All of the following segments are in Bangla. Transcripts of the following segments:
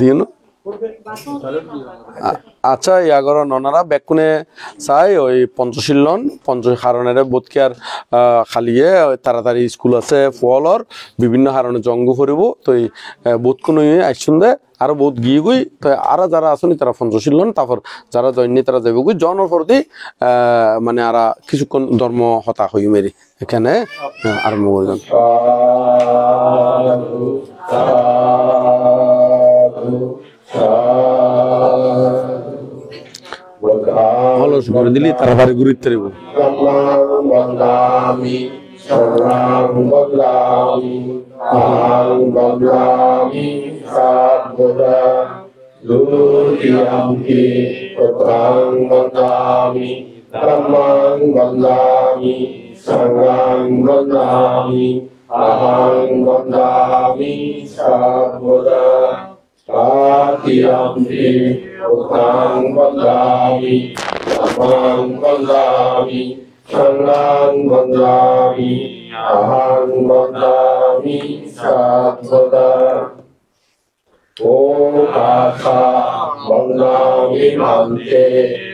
দিন আচ্ছা ইয়াগর ননারা বেকুনে চাই ওই পঞ্চশীলন কারণের বোধকে আর খালিয়ে তাড়াতাড়ি স্কুল আছে ফলর বিভিন্ন কারণে জঙ্গ করব তো বোধ কোনো আসছুন দে আরো বহুত গিয়ে গুই তো আর যারা আসুন তারা পঞ্চশীলন তারপর যারা দৈন্য তারা যাবে গুই জনের প্রতি মানে আর কিছুক্ষণ ধর্ম হতা হই মেরি এখানে আরম্ভ করবেন অলস করে দিলি তাড়াতাড়ি গুরুত্ব দেব Ati utang bandami, amang bandami, sangang bandami, ahang bandami, sabda. O kata bandami mante,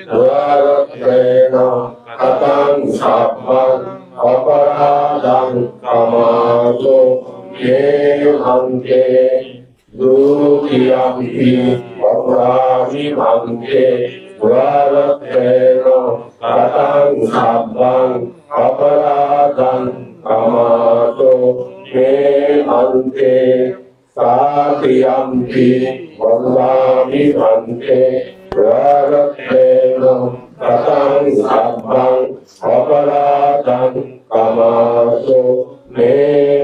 dwaratrena, katang sabman, aparadang kamato, mante. Dukiyampi Babrami Mante Dwarateno Katang Sabang Aparadang Kamato Me Mante Satiyampi Babrami Mante Dwarateno Katang Sabang Aparadang Kamato Me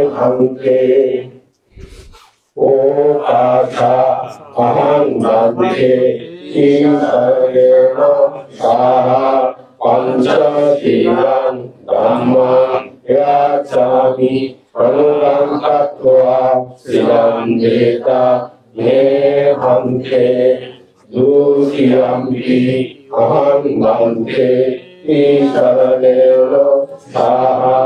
Mante O kata ahang bante intarena saha panchatilang dhamma yacami pranulang tatva silam deta me hante dukiyampi ahang bante intarena saha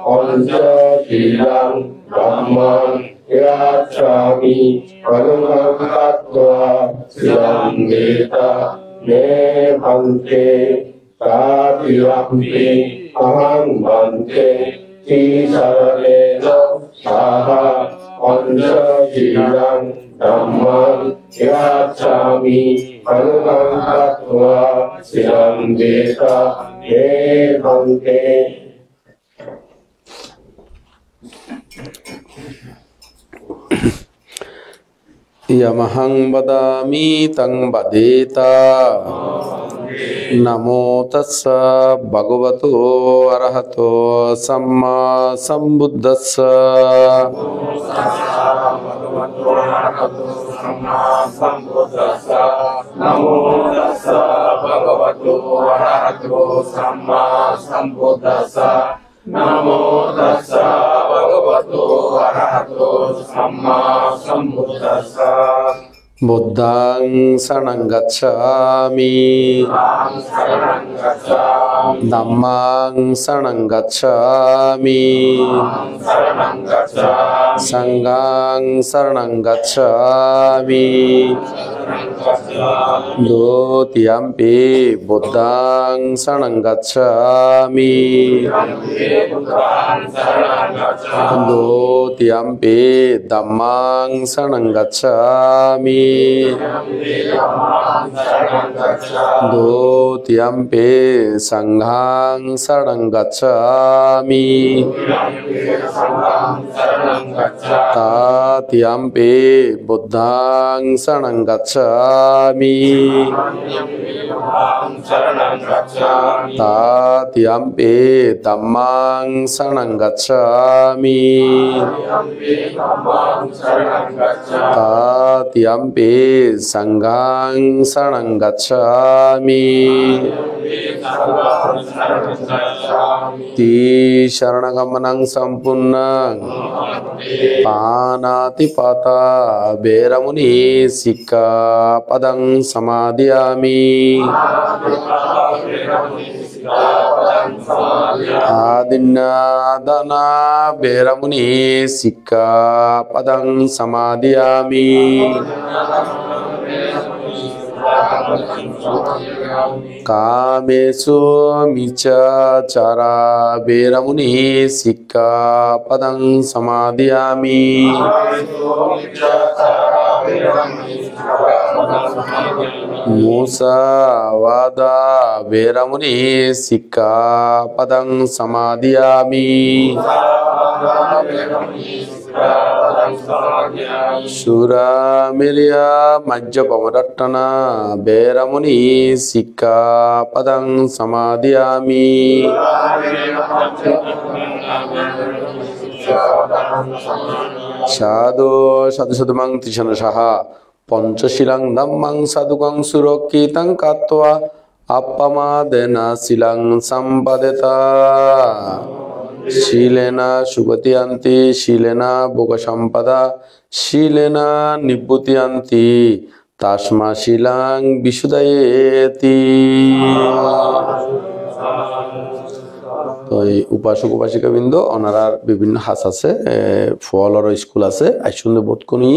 panchatilang dhamma Yacami Panungang Tattva Silang Gita Me Bhante Tatilampi Ahang Bhante Tisaralena Saha Pancha Jilang Dhamman Yacami Panungang Tattva Silang Gita Me Bhante Yamahang badami tang badeta Namo tassa bhagavato arahato samma sambuddhassa Namo tassa bhagavato arahato samma sambuddhassa Namo tassa bhagavato arahato samma sambuddhassa Buddhang saranang gacchami Dhammang saranang gacchami Sanghang saranang gacchami Dutiyampi Buddhang saranang gacchami Dutiyampi Dhammang saranang gacchami Dutiyampi Sanghang saranang gacchami Tatiyampi Buddhang saranang gacchami Tatiyampi Dhammang saranang gacchami Tatiyampi Sanghang saranang gacchami Ti sharanagammanang sampunnang Panatipata Beramuni Sikkapadang Samadhiyami Adinna dana beramuni sikka padang samadhiyami. Kamesu michachara beramuni sikka padang samadhiyami. Musavada beramuni sikka padang samadhiyami. Sura mirya majjapamadattana beramuni sikka padang samadhiyami. Sadhu sadhu tishana saha panchasilang dhammang sadhukang surakitang katva appamadena silang sampadeta. Shilena Shugatiyanti, Shilena Bogasampada, Shilena Nibbutiyanti, Tasma Shilang Visuddhayeti. তো এই উপাসক উপাসিকা বৃন্দ ওনারার বিভিন্ন হাস আছে ফলর স্কুল আছে আইসুন্দে বোধ কোনি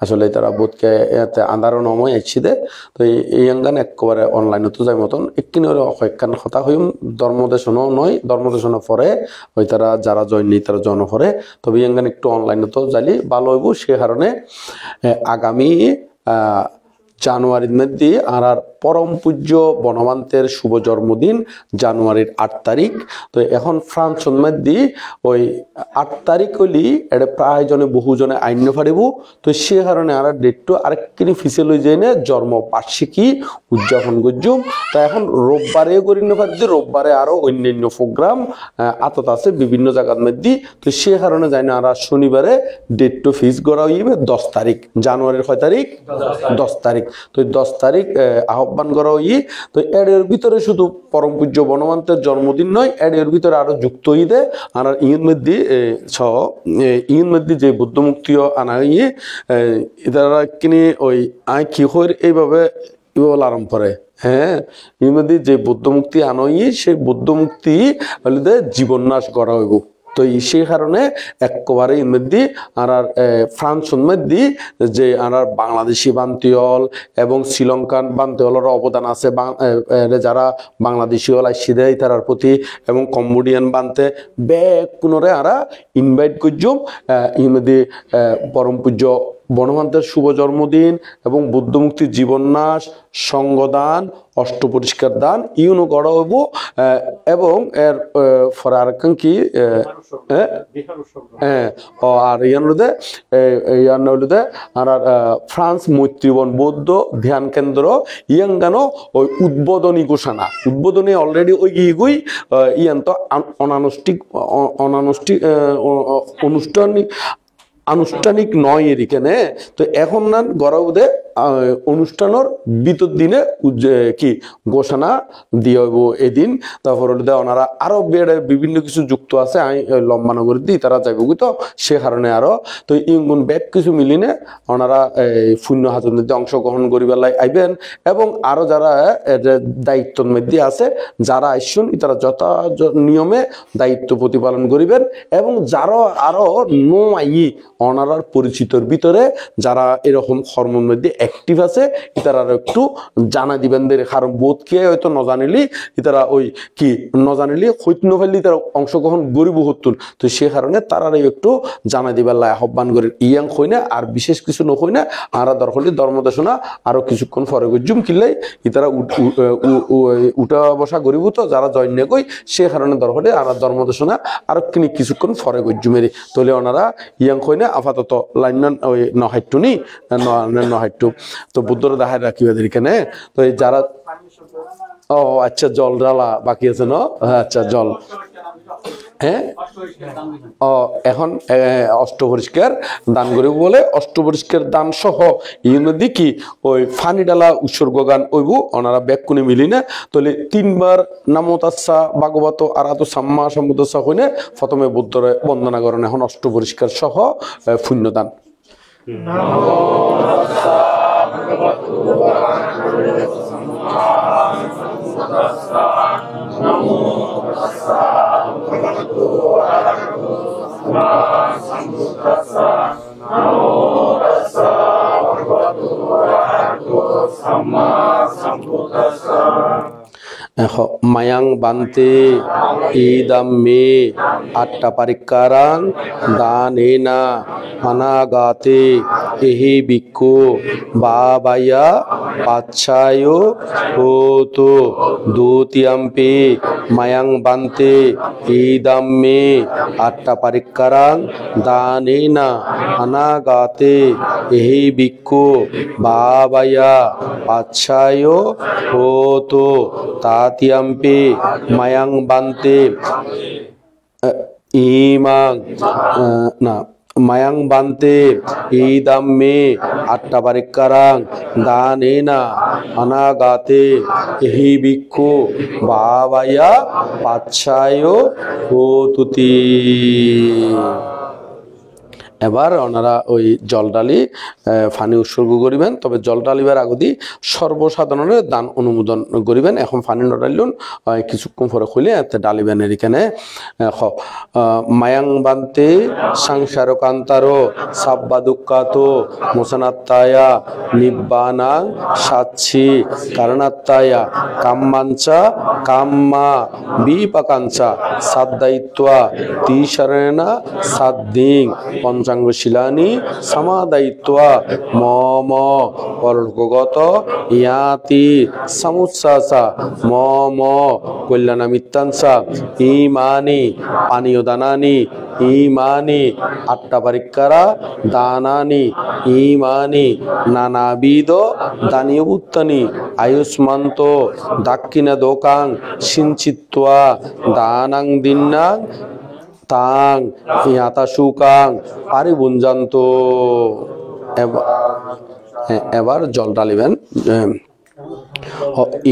আসলে তারা বোধকে এতে আন্ধারও নময় আইছি দে তো এই অঙ্গান একেবারে অনলাইনে তো যাই মতন একদিন হয়কান হতা হইম ধর্মদেশনও নয় ধর্মদেশন পরে ওই তারা যারা জয়েন নেই তারা জন পরে তবে এই অঙ্গান একটু অনলাইনে তো যাইলে ভালো হইব সে কারণে আগামী জানুয়ারির মধ্যে আর পরম পূজ্য বনমান্তের শুভ জন্মদিন জানুয়ারির 8 তারিখ তো এখন ফ্রান্সের মধ্যে ওই 8 তারিখ হলি এটা প্রায় জনে বহুজনে আইন পারিব তো সে কারণে আর ডেটটো আরেকখানি ফিসে লই যায় না জন্ম বার্ষিকী উদযাপন করজুম তো এখন রোববারে করি না পারছি রোববারে আরো অন্যান্য প্রোগ্রাম আতত আছে বিভিন্ন জায়গার মধ্যে তো সে কারণে যায় না আর শনিবারে ডেটটো ফিক্স করা হইবে 10 তারিখ জানুয়ারির কয় তারিখ 10 তারিখ তো 10 তারিখ আহ্বান করা হই তো এর ভিতরে শুধু পরম পূজ্য বনমান্তের জন্মদিন নয় এর ভিতরে আরো যুক্ত হইতে আর ইয়ের মধ্যে ইয়ের মধ্যে যে বুদ্ধ মুক্তিও আনা হইয়ে এরা কিনি ওই আই কি হই এইভাবে আরম্ভ করে হ্যাঁ এর মধ্যে যে বুদ্ধ মুক্তি আনা হইয়ে সেই বুদ্ধ মুক্তি বলে জীবননাশ করা হইব তো সেই কারণে একেবারে মধ্যে আর ফ্রান্সের মধ্যে যে আর বাংলাদেশি বান্তিওল এবং শ্রীলঙ্কান বান্তিওলের অবদান আছে যারা বাংলাদেশি হল আসি দেয় তার প্রতি এবং কম্বোডিয়ান বানতে ব্যাগ পুনরে আরা ইনভাইট করছুম এর মধ্যে পরম পূজ্য বনমান্তের শুভ জন্মদিন এবং বুদ্ধমুক্তির জীবননাশ সঙ্গদান অষ্টপরিষ্কার দান ইউনো করা হইব এবং এর ফর আর কি আর ইয়ান আর ফ্রান্স মৈত্রীবন বৌদ্ধ ধ্যান কেন্দ্র ইয়াঙ্গানো ওই উদ্বোধনী ঘোষণা উদ্বোধনী অলরেডি ওই গিয়ে ইয়ান তো আনুষ্ঠানিক নয় এখানে তো এখন না গড়াউদে অনুষ্ঠানের ভিতর দিনে কি ঘোষণা দিয়ে হইব এদিন তারপর ওনারা আরো বেড়ে বিভিন্ন কিছু যুক্ত আছে আমি লম্বানগর দিই তারা যাইব তো সে কারণে আরো তো ইঙ্গুন ব্যাগ কিছু মিলিনে ওনারা শূন্য হাতের মধ্যে অংশগ্রহণ করিবার আইবেন এবং আরো যারা দায়িত্বের মধ্যে আছে যারা আইসুন তারা যথা নিয়মে দায়িত্ব প্রতিপালন করিবেন এবং যারা আরো নো আই ওনারার পরিচিতর ভিতরে যারা এরকম কর্মের মধ্যে অ্যাক্টিভ আছে তারা একটু জানা দিবেন কারণ বোধকে হয়তো ন জানিলি তারা ওই কি ন জানিলি হইত নফেললি তারা অংশগ্রহণ গরিব হতুন তো সে কারণে তারা একটু জানা দিবার লাই আহ্বান করে ইয়াং হই না আর বিশেষ কিছু নই না আর দরকার ধর্মদেশনা আরো কিছুক্ষণ পরে জুম কিনলাই তারা উঠা বসা গরিব তো যারা জয়েন নে কই সে কারণে দরকার আর ধর্মদেশনা আরো কিনি কিছুক্ষণ পরে গজুমেরি তোলে ওনারা ইয়াং হই না আপাতত লাইন ওই নহাইট্টু নি নহাইট্টু তো বুদ্ধর দেখায় রাখিবে এখানে তো এই যারা ও আচ্ছা জল ঢালা বাকি আছে ন আচ্ছা জল হ্যাঁ ও এখন অষ্টপরিষ্কার দান করিব বলে অষ্টপরিষ্কার দান সহ এর মধ্যে কি ওই ফানি ডালা উৎসর্গ গান ওইব ওনারা ব্যাকুনে মিলি না তাহলে 3 বার নামো তাস্সা ভাগবত আরাধু সাম্মা সম্বুদ্ধসা হইনে প্রথমে বুদ্ধরে বন্দনা করেন এখন অষ্টপরিষ্কার সহ পুণ্যদান নামো তাস্সা ভাগবতো আরাধু Samaa সম্বুদ্ধসা Namo tassa bhagavato arahato samma sambuddhassa. Namo tassa bhagavato arahato samma sambuddhassa. Mayang bante idam me atta parikkarang danena anagate ehi bhikkhu babaya pachayo hoto dutiyampi mayang bante idam me atta parikkarang danena anagate ehi bhikkhu babaya pachayo hoto Tatiyampi mayang bante imang mayang bante idam me atta parikkarang danena anagate ehi bhikkhu bhavaya pachayo hotuti. এবার ওনারা ওই জল ডালি পানি উৎসর্গ করিবেন। তবে জল ডালিবার আগদি সর্বসাধারণের দান অনুমোদন করিবেন। এখন পানি নডাইলুন কিছুক্ষণ পরে খুলে এতে ডালিবেন। এখানে মায়াং বান্তে সংসারকান্তারো সাব্বা দুঃখাতো মোসানাত্তায়া নিব্বানাং সাচ্ছি কারণাত্তায়া কাম্মাঞ্চা কাম্মা বিপাকাঞ্চা সাদ্দায়িত্বা তিশরেনা সাদ্দিং পঞ্চাঙ্গশীলানি সমাদায়িত্বা মম পরলোকগত ইয়াতি সমুচ্ছাসা মম কল্যাণামিত্তাংসা ইমানি পানীয় দানানি ইমানি আট্টা পরিক্কারা দানানি ইমানি নানাবিদ দানীয় উত্তানি আয়ুষ্মান্ত দাক্ষিণা দোকাং সিঞ্চিত্বা দানাং দিন্নাং তাং ইয়াতা সুকাং পারিবুঞ্জান্ত। এবার জল ডালিবেন।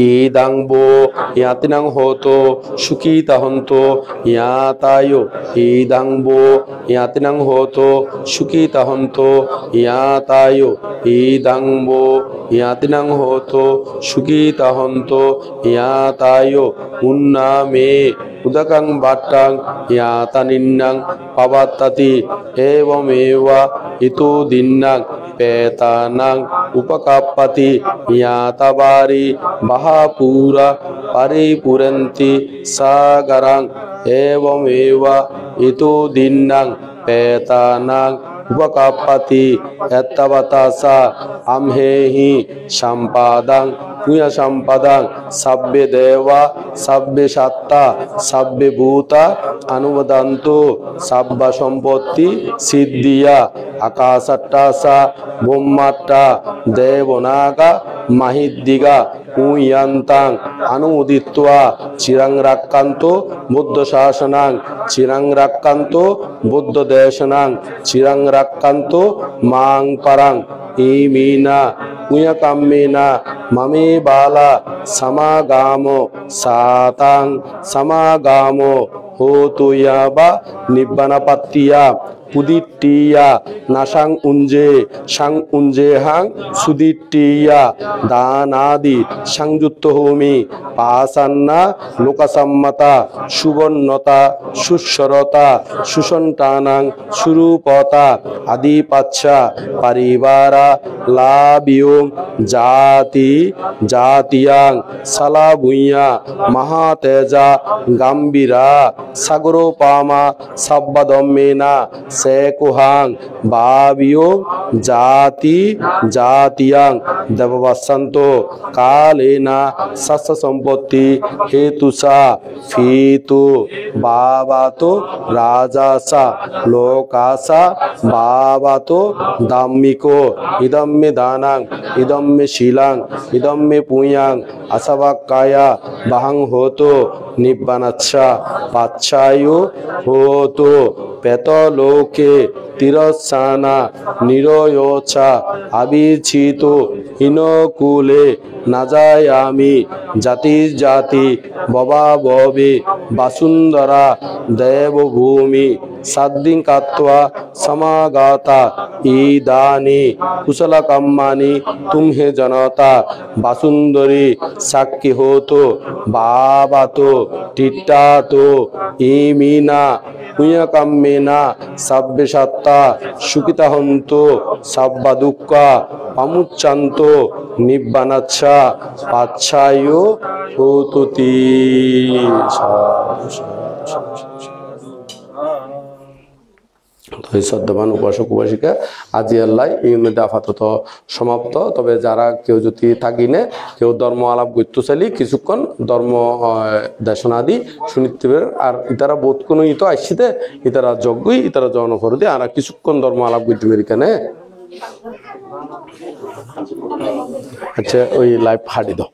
ইদাংবো ইয়াতিনাং হতো সুখিতা হন্তো ইয়াতায়ো ইদাংবো ইয়াতিনাং হতো সুখিতা হন্তো ইয়াতায়ো ইদাংবো ইয়াতিনাং হতো সুখিতা হন্তো ইয়াতায়ো উন্নামে উদকাং বাট্টাং ইয়াতানিন্নাং পাবাত্তাতি এবমেবা ইতো দিন্নাং পেতানাং উপকাপ্পাতি ইয়াতাবারি বাহাপুরা পারিপুরন্তি সাগরাং এবমেবা ইতো দিন্নাং পেতানাং উপকাপ্পাতি এত্তাবাতাসা আমহেহি সম্পাদাং পুয়া সম্পাদাং সাব্বে দেবা সাব্বে সাত্তা সাব্বে ভূতা অনুবদান্ত সাব্বা সম্পত্তি সিদ্ধিয়া আকাশাট্টাসা ব্রহ্মাট্টা দেবনাগা মাহিদ্দিগা পুয়ান্তাং অনুদিত্বা চিরাং রাক্কান্ত বুদ্ধ শাসনাং চিরাং রাক্কান্ত বুদ্ধ দেশনাং চিরাং রাক্কান্ত মাং পারাং ইমিনা পুয়াকাম্মেনা মামে বালা সমাগামো সাতাং সমাগামো হোতু ইয়াবা নিব্বানাপাত্তিয়া পুদিট্টিয়া নাসাং উঞ্জে হাং সুদিট্টিয়া দানাদি সংযুক্ত হোমি পাসান্না লোকসম্মতা সুবর্ণতা সুস্বরতা সুসন্তানাং সুরূপতা আদিপাচ্ছা পরিবারা লাভিয়ং জাতি জাতিয়াং সালাভুইয়া মহাতেজা গাম্ভীরা সাগরোপামা সাব্বাদম্মেনা সেকুহাং ভাবিও জাতি জাতিয়াং দেববাসন্ত কালেনা শস্য সম্পত্তি হেতুসা ফিতু বাবাতো রাজাসা লোকাসা বাবাতো দাম্মিকো ইদম্মে দানাং ইদম্মে শিলাং ইদম্মে পুয়াং আসাবাক্কায়া বাহাং হতো নিব্বানাচ্ছা পাচ্ছায়ু হতো পেতলোকে তিরস্সানা নিরয়োচা আবিচ্ছিত হীনকুলে নাজায়ামি জাতি জাতি ববা ববে বাসুন্ধরা দেবভূমি সাদ্দিন কাত্বা সমাগাতা ইদানি কুশলা কাম্মানি তুমহে জনতা বাসুন্দরী সাক্ষী হতো বাবাতো টিট্টাতো ইমিনা হুয়া কাম্মেনা সাব্বে সাত্তা সুকিতা হন্ত সাব্বা দুঃখা পামুচ্চান্ত নিব্বানাচ্ছা পাচ্ছায় হততি। শ্রদ্ধাবান উপাসক উপাসিকা আজি আল্লাহ এই মধ্যে আপাতত সমাপ্ত। তবে যারা কেউ যদি থাকিনে কেউ ধর্ম আলাপ করতে চাইলে কিছুক্ষণ ধর্ম দেশনাদি শুনিতে পারে। আর ইতারা বোধ কোনো ইতো আসছিতে ইতারা যজ্ঞই ইতারা জন করে দিয়ে আর কিছুক্ষণ ধর্ম আলাপ করতে পারি কেন। আচ্ছা ওই লাইভ হাঁটি দাও।